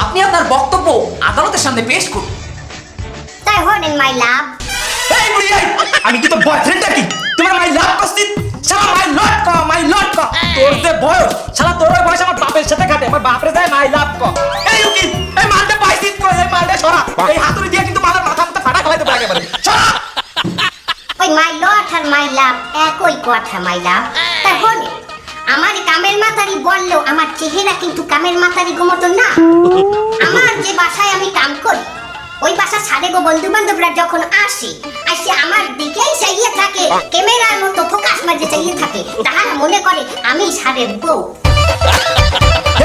আপনি আপনার বক্তব্য আদালতের সামনে পেশ করুন। তাই হলেন মাই লাভ। এই বুড়ি এই, আমি কি তোর বয়ফ্রেন্ড নাকি? তোমার মাই লাভ করছিস? শালা মাই লট ক, মাই লট ক। তোর যে বয়স, শালা তোর ওই বয়স আমার বাপের সাথে কাটে, আমার বাপরে যায় মাই লাভ ক। এই উকিল, এই মালটা পাইছিস কই? এই মালটা সরা। এই হাতুড়ি দিয়ে কিন্তু মাথার মাথা ফাটা ফেলাইতে পারে একেবারে। সরা। ওই মাই লট আর মাই লাভ একই কথা মাই লাভ। তাই হলে আমার কামের মাতারি বললো আমার চেহারা কিন্তু কামের মাতারি মতো না। আমার যে বাসায় আমি কাম করি ওই বাসা ছাড়ে গো বন্ধু বান্ধবরা যখন আসে আমার দিকেই চাইয়ে থাকে, ক্যামেরার মতো ফোকাস মারতে চাইয়ে থাকে, তাহারা মনে করে আমি সারের বউ।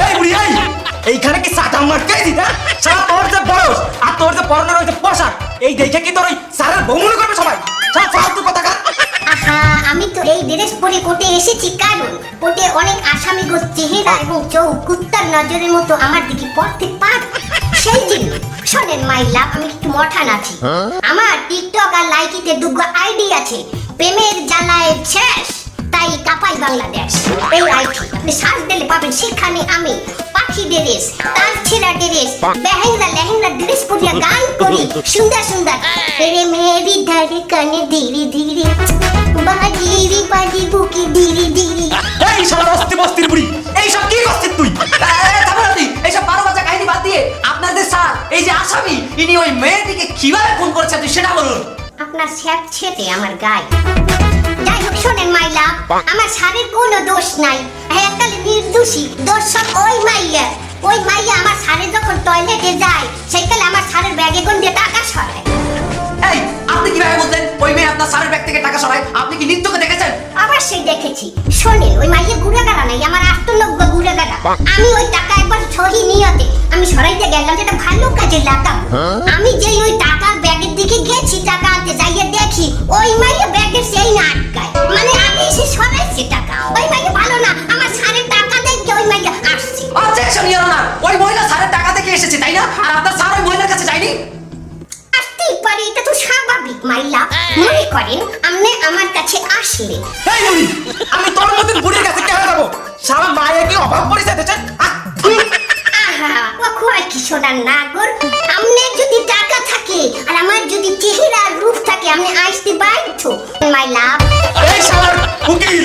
এই বুড়ি এই, এইখানে কি সাটা মারতেই দিতা? শালা তোর যে বয়স আর তোর যে পরনের ওই যে পোশাক, এই দেখে কি তোর ওই সারের বউ মনে করবে সবাই? শালা ফালতু কথা কার। আহা, আমি তো এই ড্রেস পরে কোর্টে এসেছি কারণ কোর্টে অনেক আসামি গো চেহারা এবং চোখ কুত্তার নজরের মতো আমার দিকে পড়তে পারে। সেই জন্য শোনেন মাই লাভ, আমি একটু মঠান আছি। আমার টিকটক আর লাইকিতে দুটো আইডি আছে, প্রেমের জ্বালায় শেষ তাই কাপাই বাংলাদেশ। এই আইডি আপনি সার্চ দিলে পাবেন, সেখানে আমি পাখি ড্রেস, তার ছেঁড়া ড্রেস, লেহেঙ্গা লেহেঙ্গা ড্রেস পরিয়া গান করি সুন্দর সুন্দর। রে মেরি ধড়কনে ধীরে ধীরে বাজিরি বাজি বুকে ধীরে ধীরে। এই শালা অস্তি বস্তির বুড়ি, এই সব কি করছিস তুই? এই সব 12 বাজা কাহিনী বাদ দিয়ে আপনাদের স্যার এই যে আসামি ইনি ওই মেয়েটিকে কিভাবে খুন করেছে আপনি সেটা বলুন। আপনার স্যাপ ছেটে আমার গায়ে। যাই হোক শোনেন মাই লাভ, আমার স্যারের কোনো দোষ নাই, এককালে নির্দোষী। দোষ সব ওই মাইয়া। ওই মাইয়া আমার স্যারের যখন টয়লেটে যায় সেইকালে আমার স্যারের ব্যাগে কোন দিয়ে টাকা সরায়। এই আপনি কিভাবে বুঝলেন ওই মেয়ে আপনার স্যারের ব্যাগ থেকে টাকা সরায়? আপনি কি নিত্যকে দেখেছেন? অবশ্যই দেখেছি। শোনেন ওই মাইয়া গুড়াগাড়া নাই, আমার 8 গুড়াগাড়া। আমি ওই টাকা একবার সহি নিয়তে আমি সরাইতে গেলাম, যেটা ভালো কাজে লাগাবো। আমি যেই ওই টাকার ব্যাগের দিকে গেছি টাকা আনতে, যাইয়ে দেখি ওই মাইয়া ব্যাগের সেই না আটকায়, মানে আগে এসে সরাইছে টাকা। ওই মাইয়া ভালো না, আমার সারের টাকা দেখে ওই মাইয়া আসছে। অবজেকশন ইওর অনার, ওই মহিলা স্যারের টাকা থেকে এসেছে তাই না? আর আপনার স্যার ওই মহিলার কাছে যায়নি? আসতেই পারে, এটা তো স্বাভাবিক মাইলা। মনে করেন আপনি আমার কাছে আসলে এই বুড়ি, আমি তোর মতন বুড়ির কাছে কেন যাবো? সারা মায়ের কি অভাব পড়েছে দেশের? আহা, ও কয় কি শোনার নাগর, আমনের যদি টাকা থাকে আর আমার যদি চেহারা আর রূপ থাকে, আমি আসতে বাধ্য মাই লাভ। এই শালার উকিল,